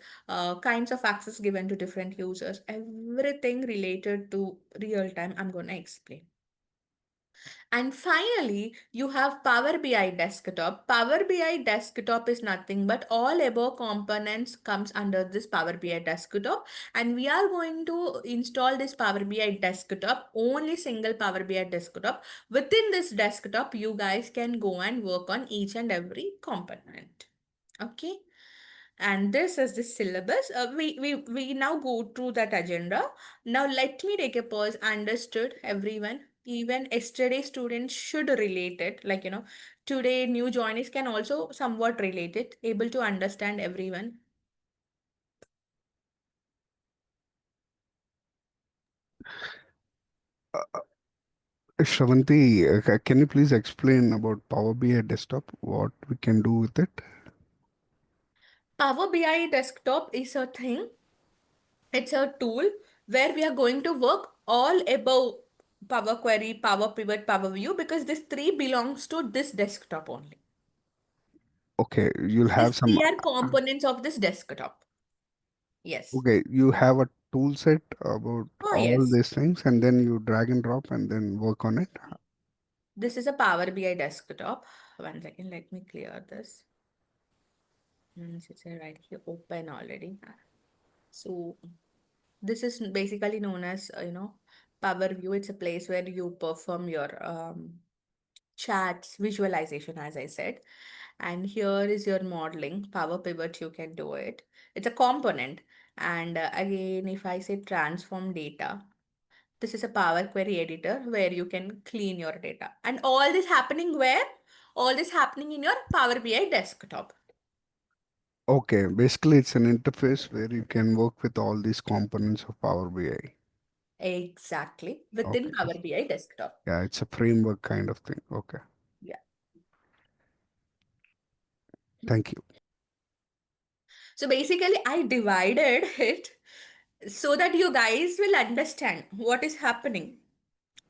Speaker 1: kinds of access given to different users, everything related to real time, I'm gonna explain. And finally, you have Power BI Desktop. Power BI Desktop is nothing but all above components comes under this Power BI Desktop. And we are going to install this Power BI Desktop, only single Power BI Desktop. Within this desktop, you guys can go and work on each and every component. Okay. And this is the syllabus. We now go through that agenda. Now let me take a pause. Understood, everyone? Even yesterday students should relate it. Like, today new joinees can also somewhat relate it, able to understand everyone.
Speaker 5: Sravanthi, can you please explain about Power BI Desktop, what we can do with it?
Speaker 1: Power BI Desktop is a thing. It's a tool where we are going to work all above Power Query, Power Pivot, Power View, because this three belongs to this desktop only.
Speaker 5: Okay, you'll have
Speaker 1: These
Speaker 5: some.
Speaker 1: three are components of this desktop. Yes.
Speaker 5: Okay, you have a tool set about
Speaker 1: Oh,
Speaker 5: all
Speaker 1: yes.
Speaker 5: these things, and then you drag and drop and then work on it.
Speaker 1: This is a Power BI desktop. One second, let me clear this. It's right here open already. So this is basically known as, Power View. It's a place where you perform your chats, visualization, as I said. And here is your modeling, Power Pivot, you can do it. It's a component. And again, if I say transform data, this is a Power Query editor where you can clean your data. And all this happening where? All this happening in your Power BI desktop.
Speaker 5: Okay, basically it's an interface where you can work with all these components of Power BI.
Speaker 1: Exactly. Within
Speaker 5: Okay,
Speaker 1: Power BI desktop.
Speaker 5: yeah, it's a framework kind of thing. Okay,
Speaker 1: Yeah.
Speaker 5: thank you.
Speaker 1: So basically, I divided it so that you guys will understand what is happening.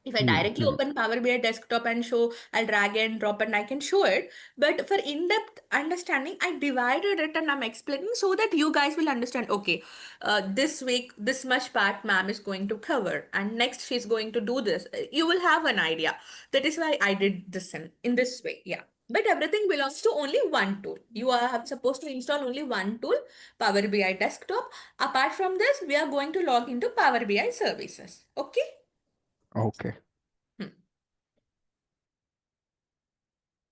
Speaker 1: If I directly
Speaker 5: Mhm.
Speaker 1: open Power BI desktop and show, I'll drag and drop and I can show it. But for in-depth understanding, I divided it and I'm explaining so that you guys will understand, okay, this week, this much part ma'am is going to cover and next she's going to do this. You will have an idea. That is why I did this in this way. Yeah. But everything belongs to only one tool. You are supposed to install only one tool, Power BI Desktop. Apart from this, we are going to log into Power BI services. Okay?
Speaker 5: Okay.
Speaker 1: Hmm.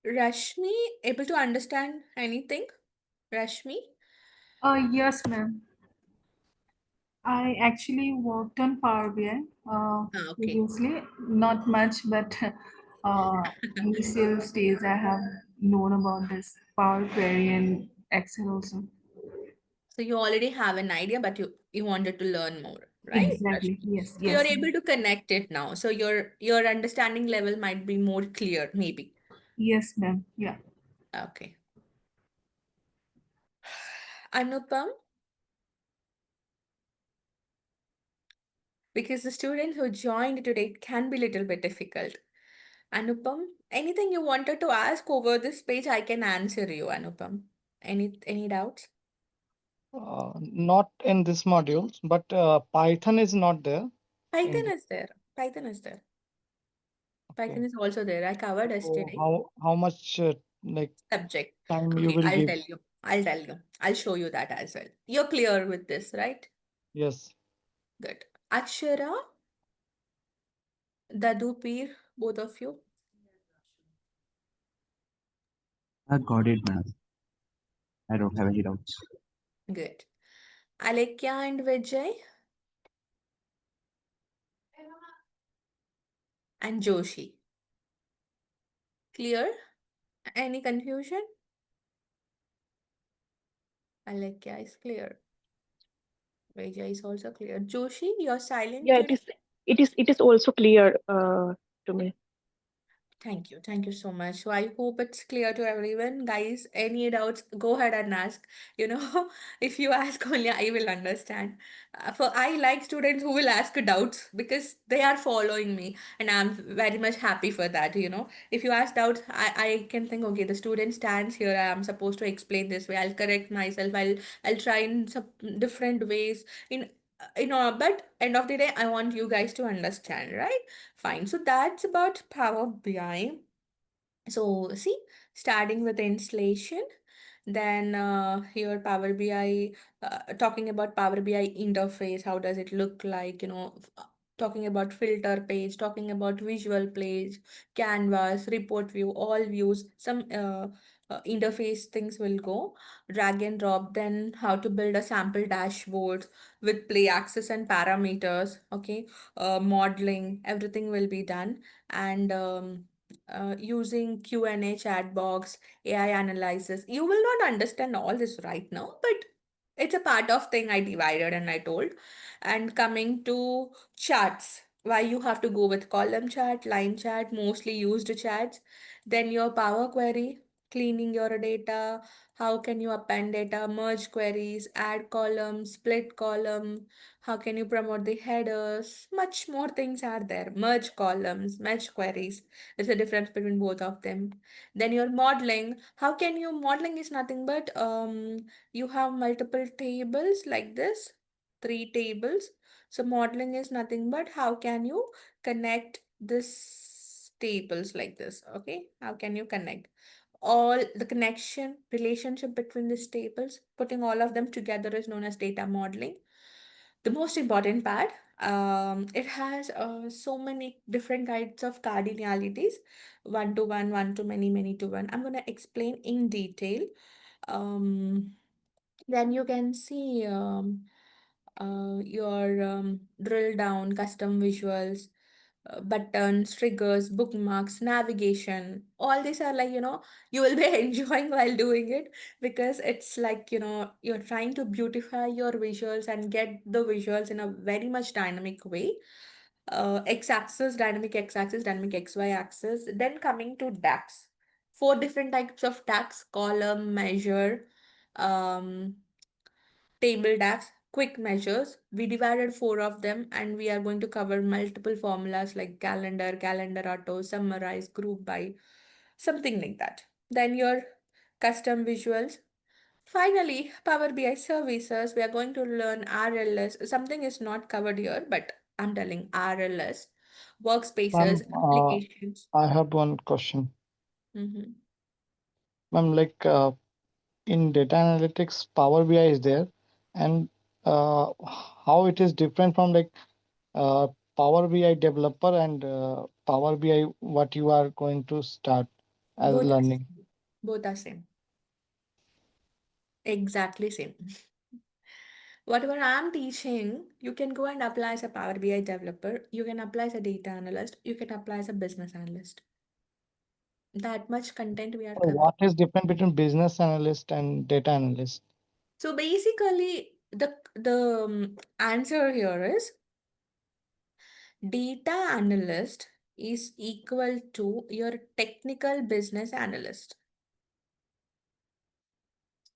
Speaker 1: Rashmi, able to understand anything? Rashmi?
Speaker 2: Yes, ma'am. I actually worked on Power BI
Speaker 1: Okay.
Speaker 2: previously, not much, but initial stage I have known about this Power Query and Excel also.
Speaker 1: So you already have an idea, but you wanted to learn more, right,
Speaker 2: Exactly.
Speaker 1: Rashmi?
Speaker 2: Yes,
Speaker 1: So you're
Speaker 2: yes.
Speaker 1: able to connect it now. So your understanding level might be more clear, maybe.
Speaker 2: Yes, ma'am. Yeah.
Speaker 1: Okay. Anupam, because the students who joined today can be a little bit difficult. Anupam, anything you wanted to ask over this page, I can answer you, Anupam. Any doubts?
Speaker 7: Not in this module, but Python is not there in
Speaker 1: Python
Speaker 7: the,
Speaker 1: is there. Python is there.
Speaker 7: okay.
Speaker 1: Python is also there. I covered
Speaker 7: So
Speaker 1: yesterday.
Speaker 7: how much like
Speaker 1: Subject.
Speaker 7: time you
Speaker 1: Okay,
Speaker 7: will
Speaker 1: I'll
Speaker 7: give?
Speaker 1: tell you. I'll tell you. I'll show you that as well. You're clear with this, right?
Speaker 7: Yes.
Speaker 1: Good. Akshara, Dadu Peer, both of you.
Speaker 3: I got it, madam. I don't have any doubts.
Speaker 1: Good. Alekia and Vijay and Joshi. Clear? Any confusion? Alekia is clear. Vijay is also clear. Joshi, you're silent
Speaker 8: Yeah, it
Speaker 1: today.
Speaker 8: is. It is also clear to me.
Speaker 1: Thank you. Thank you so much. So I hope it's clear to everyone. Guys, any doubts, go ahead and ask. You know, if you ask only, I will understand. For I like students who will ask doubts because they are following me, and I'm very much happy for that. You know, if you ask doubts, I can think, okay, the student stands here. I am supposed to explain this way. I'll correct myself. I'll try in some different ways. But end of the day, I want you guys to understand, right? Fine. So that's about Power BI. So see, starting with installation, then here Power BI, talking about Power BI interface, how does it look like, talking about filter page, talking about visual page, canvas, report view, all views, some interface things will go, drag and drop, then how to build a sample dashboard with play access and parameters, okay, modeling, everything will be done. And using Q&A chat box, AI analysis. You will not understand all this right now, but it's a part of thing I divided and I told. And coming to charts, why you have to go with column chart, line chart, mostly used chats. Then your Power Query, cleaning your data, how can you append data, merge queries, add column, split column, how can you promote the headers, much more things are there. Merge columns, match queries. There's a difference between both of them. Then your modeling. How can you modeling is nothing but you have multiple tables like this, three tables. So modeling is nothing but how can you connect this tables like this. Okay, how can you connect all the connection relationship between these tables, putting all of them together is known as data modeling. The most important part, it has so many different kinds of cardinalities, one to one, one to many, many to one. I'm going to explain in detail. Um, then you can see your drill down, custom visuals, buttons, triggers, bookmarks, navigation. All these are like, you will be enjoying while doing it because it's like, you're trying to beautify your visuals and get the visuals in a very much dynamic way. X-axis, dynamic XY axis. Then coming to DAX. Four different types of DAX: column, measure, um, table DAX, quick measures. We divided four of them and we are going to cover multiple formulas like calendar, calendar auto, summarize, group by, something like that. Then your custom visuals. Finally, Power BI services, we are going to learn RLS. Something is not covered here, but I'm telling RLS, workspaces,
Speaker 7: Ma'am,
Speaker 1: applications.
Speaker 7: I have one question.
Speaker 1: Mhm.
Speaker 7: Ma'am, like in data analytics, Power BI is there, and how it is different from like uh, Power BI developer and Power BI what you are going to start as
Speaker 1: Both are
Speaker 7: learning.
Speaker 1: same. Both are same. Exactly same. Whatever I'm teaching, you can go and apply as a Power BI developer. You can apply as a data analyst. You can apply as a business analyst. That much content we are
Speaker 7: So
Speaker 1: covering.
Speaker 7: what is different between business analyst and data analyst?
Speaker 1: So basically, the answer here is data analyst is equal to your technical business analyst.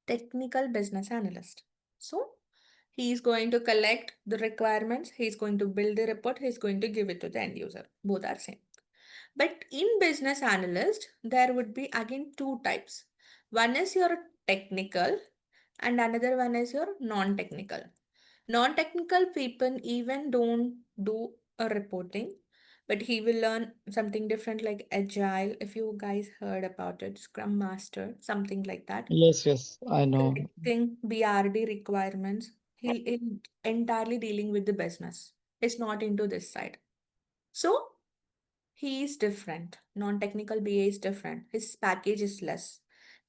Speaker 1: Technical business analyst. So he is going to collect the requirements, he is going to build the report, he is going to give it to the end user. Both are same. But in business analyst, there would be again two types. One is your technical and another one is your non-technical. Non-technical people even don't do a reporting, but he will learn something different like agile. If you guys heard about it, Scrum Master, something like that.
Speaker 7: Yes, yes, I know.
Speaker 1: Collecting BRD requirements. He'll entirely dealing with the business. It's not into this side. So he is different. Non-technical BA is different. His package is less.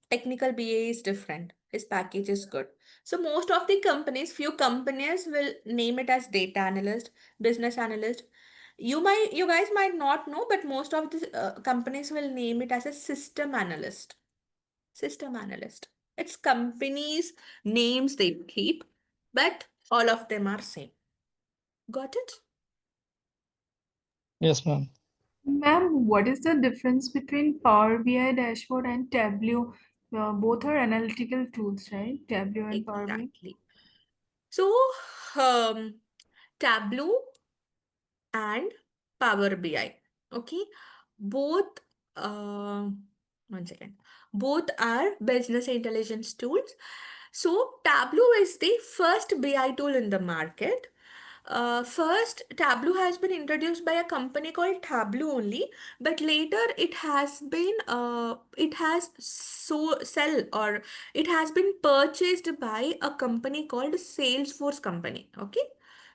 Speaker 1: Technical BA is different. His package is good. So most of the companies, few companies will name it as data analyst, business analyst. You guys might not know, but most of the companies will name it as a system analyst. System analyst. It's companies' names they keep, but all of them are same. Got it?
Speaker 7: Yes, ma'am.
Speaker 2: Ma'am, what is the difference between Power BI dashboard and Tableau? Both are analytical tools, right? Tableau and Power BI.
Speaker 1: Exactly. So, um, Tableau and Power BI. Okay, both. Uh, One second. Both are business intelligence tools. So Tableau is the first BI tool in the market. First, Tableau has been introduced by a company called Tableau only, but later it has it has been purchased by a company called Salesforce company. Okay,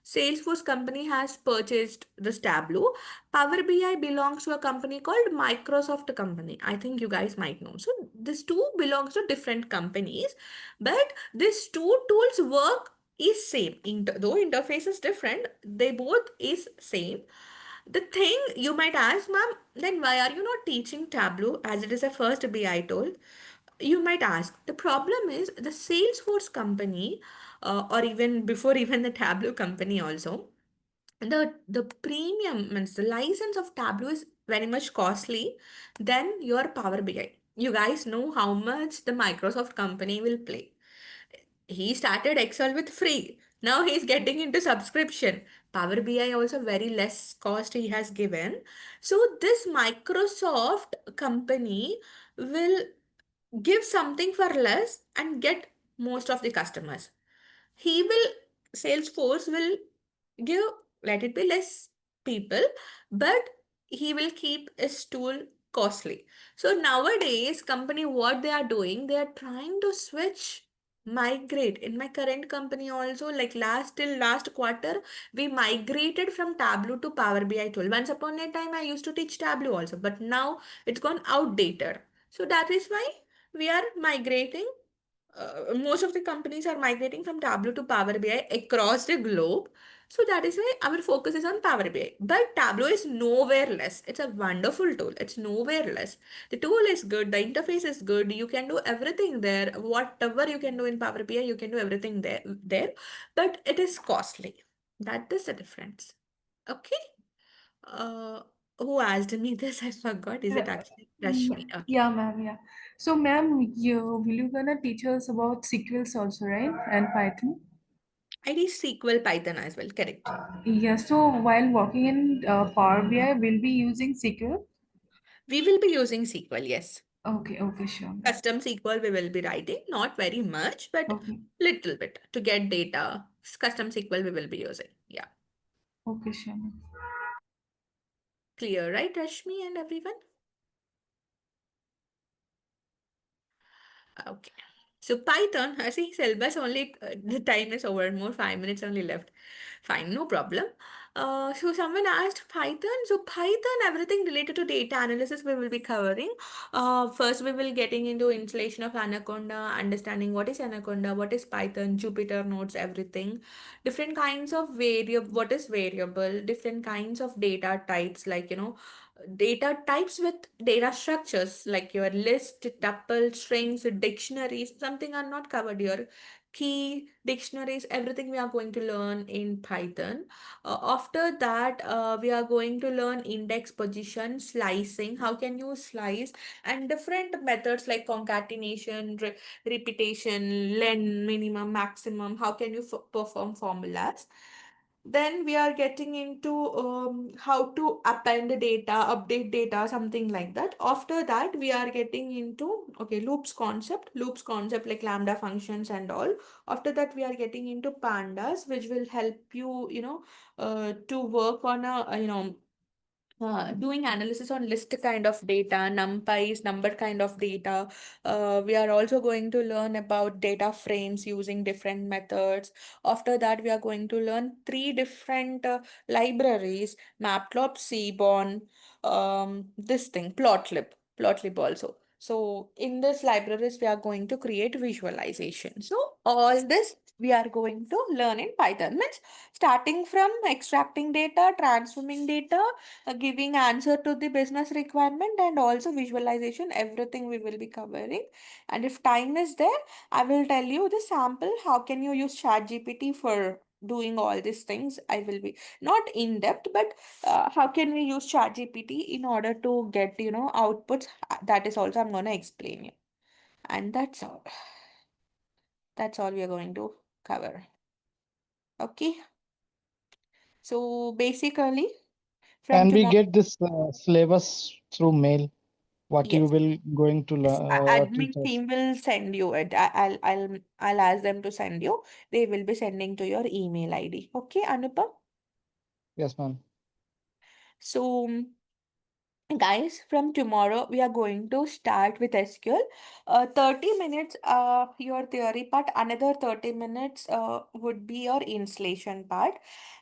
Speaker 1: Salesforce company has purchased this Tableau. Power BI belongs to a company called Microsoft company. I think you guys might know. So these two belongs to different companies, but these two tools work is same. Though interface is different, they both is same. The thing you might ask, ma'am, then why are you not teaching Tableau as it is a first BI tool? You might ask. The problem is the Salesforce company, or even before even the Tableau company also, the premium means the license of Tableau is very much costly than your Power BI. You guys know how much the Microsoft company will play. He started Excel with free. Now he's getting into subscription. Power BI also very less cost he has given. So this Microsoft company will give something for less and get most of the customers. He will, Salesforce will give, let it be less people, but he will keep his tool costly. So nowadays, company, what they are doing, they are trying to switch, migrate. In my current company also, like till last quarter, we migrated from Tableau to Power BI tool. Once upon a time, I used to teach Tableau also, but now it's gone outdated. So that is why we are migrating. Most of the companies are migrating from Tableau to Power BI across the globe. So that is why our focus is on Power BI. But Tableau is nowhere less. It's a wonderful tool. It's nowhere less. The tool is good. The interface is good. You can do everything there. Whatever you can do in Power BI, you can do everything there. But it is costly. That is the difference. Okay. Uh, who asked me this? I forgot. Is it actually
Speaker 2: Yeah,
Speaker 1: Rashmi? Okay.
Speaker 2: yeah, ma'am, yeah. So, ma'am, you gonna teach us about SQLs also, right? And Python?
Speaker 1: I teach SQL Python as well. Correct.
Speaker 2: Yeah, so while working in Power BI, we'll be using SQL.
Speaker 1: We will be using SQL, yes.
Speaker 2: Okay, okay, sure.
Speaker 1: Custom SQL we will be writing, not very much, but
Speaker 2: Okay,
Speaker 1: little bit to get data. Custom SQL we will be using. Yeah.
Speaker 2: okay, sure.
Speaker 1: Clear, right, Rashmi and everyone? Okay. So Python, I see syllabus only, the time is over, more 5 minutes only left. Fine, no problem. So someone asked Python. So Python, everything related to data analysis we will be covering. First we will getting into installation of Anaconda, understanding what is Anaconda, what is Python, Jupyter nodes, everything. Different kinds of variable, what is variable, different kinds of data types, like, data types with data structures like your list, tuple, strings, dictionaries, something are not covered here. Key, dictionaries, everything we are going to learn in Python. After that, we are going to learn index position, slicing, how can you slice, and different methods like concatenation, repetition, len, minimum, maximum, how can you perform formulas. Then we are getting into how to append the data, update data, something like that. After that, we are getting into, okay, loops concept like lambda functions and all. After that, we are getting into pandas, which will help you, to work on doing analysis on list kind of data, numpys, number kind of data. We are also going to learn about data frames using different methods. After that, we are going to learn three different libraries: Matplotlib, Seaborn, this thing, Plotlib also. So in this libraries, we are going to create visualization. So all this we are going to learn in Python. Means starting from extracting data, transforming data, giving answer to the business requirement, and also visualization, everything we will be covering. And if time is there, I will tell you the sample, how can you use ChatGPT for doing all these things. I will be not in depth, but how can we use ChatGPT in order to get, outputs. That is also I'm going to explain you. And that's all we are going to cover. Okay, so basically from
Speaker 7: And we
Speaker 1: tomorrow,
Speaker 7: get this syllabus through mail. What you
Speaker 1: yes.
Speaker 7: will going to
Speaker 1: Yes,
Speaker 7: learn, what you
Speaker 1: admin
Speaker 7: just.
Speaker 1: team will send you it. I'll ask them to send you. They will be sending to your email ID. Okay, Anupam?
Speaker 7: Yes, ma'am.
Speaker 1: So, guys, from tomorrow we are going to start with SQL. 30 minutes your theory part, another 30 minutes would be your installation part.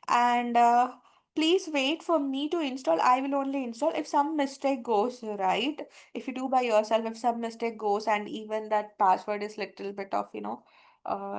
Speaker 1: And please wait for me to install. I will only install if some mistake goes right. If you do by yourself, if some mistake goes and even that password is little bit of,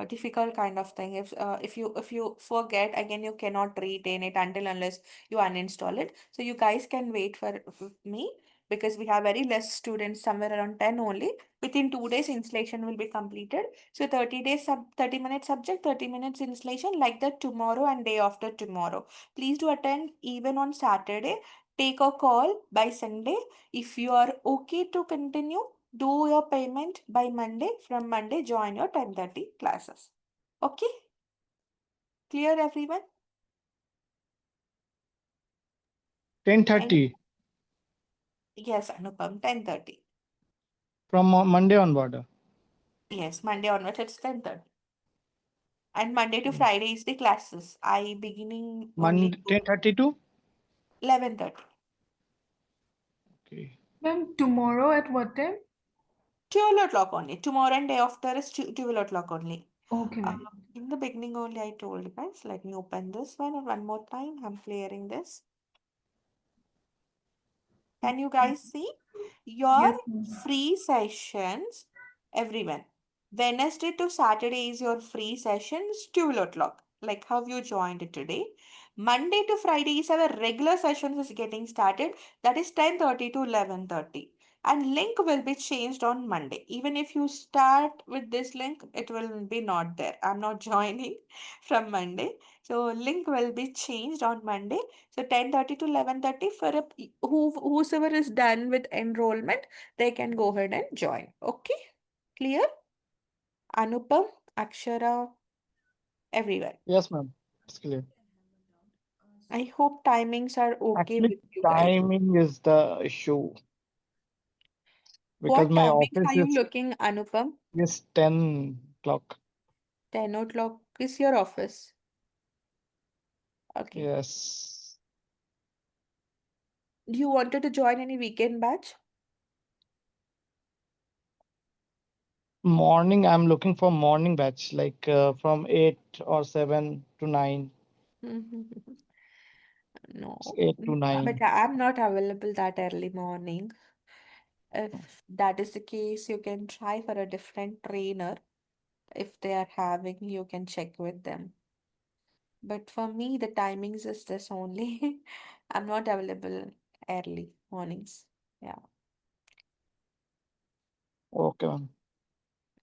Speaker 1: difficult kind of thing. If you forget again, you cannot retain it until unless you uninstall it. So you guys can wait for me, because we have very less students, somewhere around 10 only. Within 2 days, installation will be completed. So 30 days, 30 minutes subject, 30 minutes installation, like that tomorrow and day after tomorrow. Please do attend even on Saturday. Take a call by Sunday. If you are okay to continue, do your payment by Monday. From Monday, join your 10:30 classes. Okay? Clear, everyone?
Speaker 7: 10:30
Speaker 1: Yes, Anupam, 10:30.
Speaker 7: from Monday onward.
Speaker 1: Yes, Monday onwards it's 10:30. And Monday to Friday is the classes. I beginning only
Speaker 7: Monday
Speaker 1: to
Speaker 7: 10:30 to.
Speaker 1: 11:30.
Speaker 7: Okay.
Speaker 2: Ma'am, tomorrow at what time?
Speaker 1: 12 o'clock only. Tomorrow and day after is 12 o'clock only.
Speaker 2: Okay,
Speaker 1: Uh,
Speaker 2: ma'am.
Speaker 1: in the beginning only I told you guys. Let me open this one and one more time. I'm clearing this. Can you guys see? Your
Speaker 2: Yes, ma'am.
Speaker 1: free sessions, everyone. Wednesday to Saturday is your free sessions, 12 o'clock. Like how you joined it today. Monday to Friday is our regular sessions is getting started. That is 10:30 to 11:30. And link will be changed on Monday. Even if you start with this link, it will be not there. I'm not joining from Monday. So link will be changed on Monday. So 10:30 to 11:30 for whosoever is done with enrollment, they can go ahead and join. Okay, clear? Anupam, Akshara, everyone.
Speaker 7: Yes, ma'am. It's clear.
Speaker 1: I hope timings are okay
Speaker 7: Actually,
Speaker 1: with you guys.
Speaker 7: timing is the issue because
Speaker 1: What
Speaker 7: my
Speaker 1: timings
Speaker 7: office
Speaker 1: are you
Speaker 7: is
Speaker 1: looking, Anupam?
Speaker 7: 10 o'clock.
Speaker 1: 10 o'clock is your office. Okay.
Speaker 7: Yes.
Speaker 1: Do you wanted to join any weekend batch?
Speaker 7: Morning, I'm looking for morning batch, like from 8 or 7 to 9. It's
Speaker 1: No,
Speaker 7: 8 to
Speaker 1: but
Speaker 7: 9.
Speaker 1: I'm not available that early morning. If that is the case, you can try for a different trainer. If they are having, you can check with them. But for me, the timings is this only. I'm not available early mornings. Yeah,
Speaker 7: Okay, ma'am.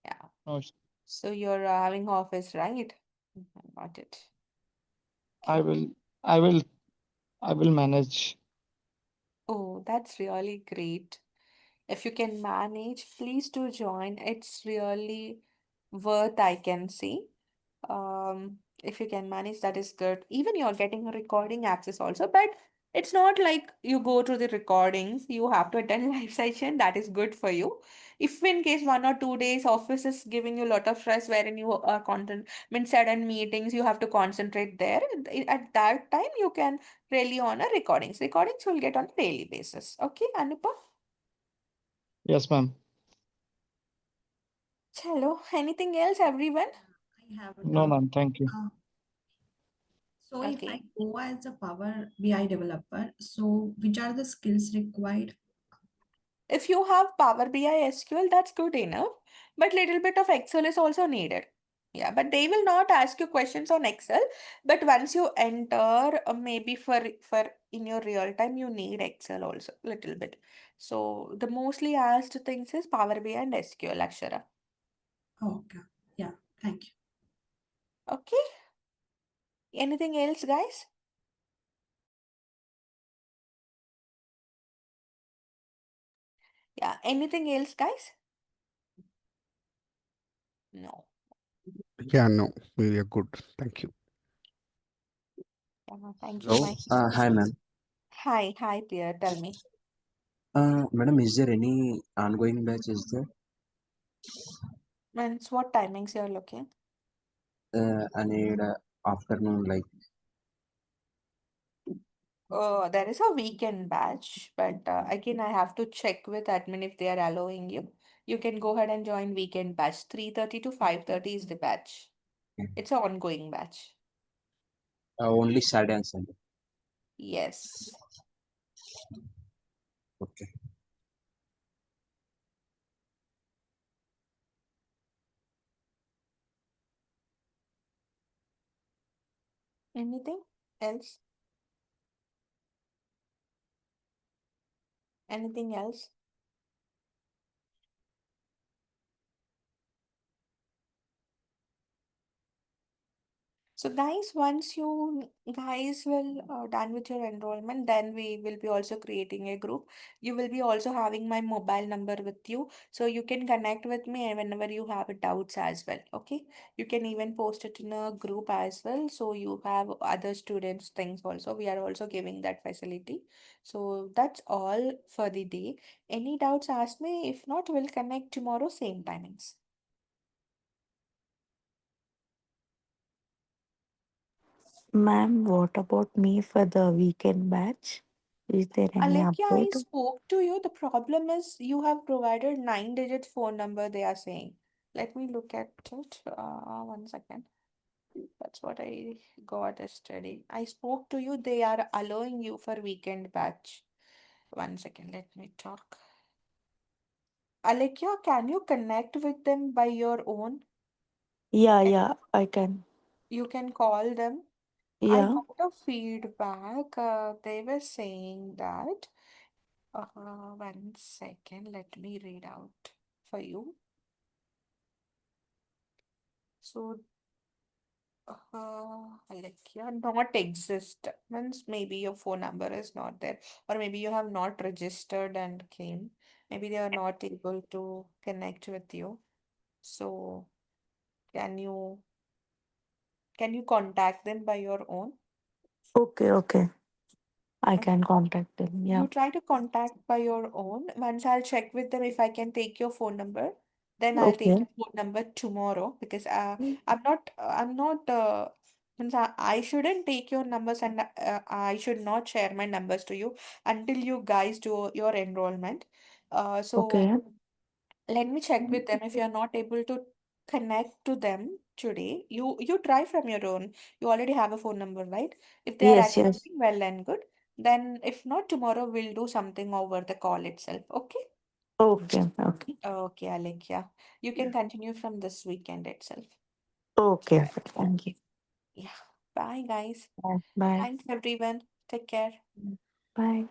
Speaker 1: yeah.
Speaker 7: No issues.
Speaker 1: So you're having office, right? Got it.
Speaker 7: I
Speaker 1: Okay.
Speaker 7: will, I will, I will manage.
Speaker 1: Oh, that's really great. If you can manage, please do join. It's really worth, I can see. If you can manage, that is good. Even you're getting a recording access also, but it's not like you go to the recordings, you have to attend live session. That is good for you. If in case 1 or 2 days office is giving you a lot of stress wherein you are content, mean sudden meetings, you have to concentrate there. At that time, you can rely on a recordings. Recordings you'll get on a daily basis. Okay, Anupa?
Speaker 7: Yes, ma'am.
Speaker 1: Hello. Anything else, everyone?
Speaker 9: I have a
Speaker 7: No,
Speaker 9: doubt.
Speaker 7: ma'am. Thank you.
Speaker 9: Uh, so if I
Speaker 1: Okay.
Speaker 9: go as a Power BI developer, so which are the skills required?
Speaker 1: If you have Power BI SQL, that's good enough. But little bit of Excel is also needed. Yeah, but they will not ask you questions on Excel. But once you enter, maybe for in your real time, you need Excel also little bit. So the mostly asked things is Power BI and SQL, Akshara.
Speaker 9: Okay. Yeah. Thank you.
Speaker 1: Okay. Anything else, guys? Yeah. Anything else, guys? No.
Speaker 5: Yeah, no, we are good. Thank you.
Speaker 1: Yeah, thank you,
Speaker 3: Hello.
Speaker 1: my.
Speaker 3: Hi, ma'am.
Speaker 1: Hi, Pierre. Tell me.
Speaker 3: Madam, is there any ongoing batch? Is there?
Speaker 1: Means what timings you're looking?
Speaker 3: I need afternoon, like
Speaker 1: There is a weekend batch, but again, I have to check with admin if they are allowing you. You can go ahead and join weekend batch. 3:30 to 5:30 is the batch. It's an ongoing batch.
Speaker 3: only Saturday and Sunday.
Speaker 1: Yes.
Speaker 3: Okay.
Speaker 1: Anything else? Anything else? So guys, once you guys will done with your enrollment, then we will be also creating a group. You will be also having my mobile number with you, so you can connect with me whenever you have doubts as well. Okay, you can even post it in a group as well, so you have other students things also. We are also giving that facility. So that's all for the day. Any doubts, ask me. If not, we'll connect tomorrow same timings.
Speaker 6: Ma'am, what about me for the weekend batch? Is there any
Speaker 1: Alekia, I
Speaker 6: update?
Speaker 1: spoke to you. The problem is you have provided 9-digit phone number, they are saying. Let me look at it. 1 second. That's what I got yesterday. I spoke to you. They are allowing you for weekend batch. 1 second. Let me talk. Alekia, can you connect with them by your own?
Speaker 6: Yeah,
Speaker 1: And
Speaker 6: yeah, I can.
Speaker 1: you can call them. I
Speaker 6: Yeah.
Speaker 1: got a feedback. They were saying that. 1 second. Let me read out for you. So, like, yeah, not exist means maybe your phone number is not there, or maybe you have not registered and came. Maybe they are not able to connect with you. So, can you can you contact them by your own?
Speaker 6: Okay, okay. I
Speaker 1: Okay.
Speaker 6: can contact them. Yeah.
Speaker 1: You try to contact by your own. Once I'll check with them if I can take your phone number, then I'll take
Speaker 6: Okay.
Speaker 1: your phone number tomorrow because means I shouldn't take your numbers and I should not share my numbers to you until you guys do your enrollment. So
Speaker 6: Okay.
Speaker 1: Let me check with them. If you're not able to connect to them today, you try from your own. You already have a phone number, right? If they are
Speaker 6: Yes, yes.
Speaker 1: attending, well and good. Then if not, tomorrow we'll do something over the call itself. Okay?
Speaker 6: Okay, okay.
Speaker 1: Okay, Alekia. You can continue from this weekend itself.
Speaker 6: Okay, okay. Thank you.
Speaker 1: Yeah. Bye, guys.
Speaker 6: Bye. Bye.
Speaker 1: Thanks, everyone. Take care.
Speaker 6: Bye.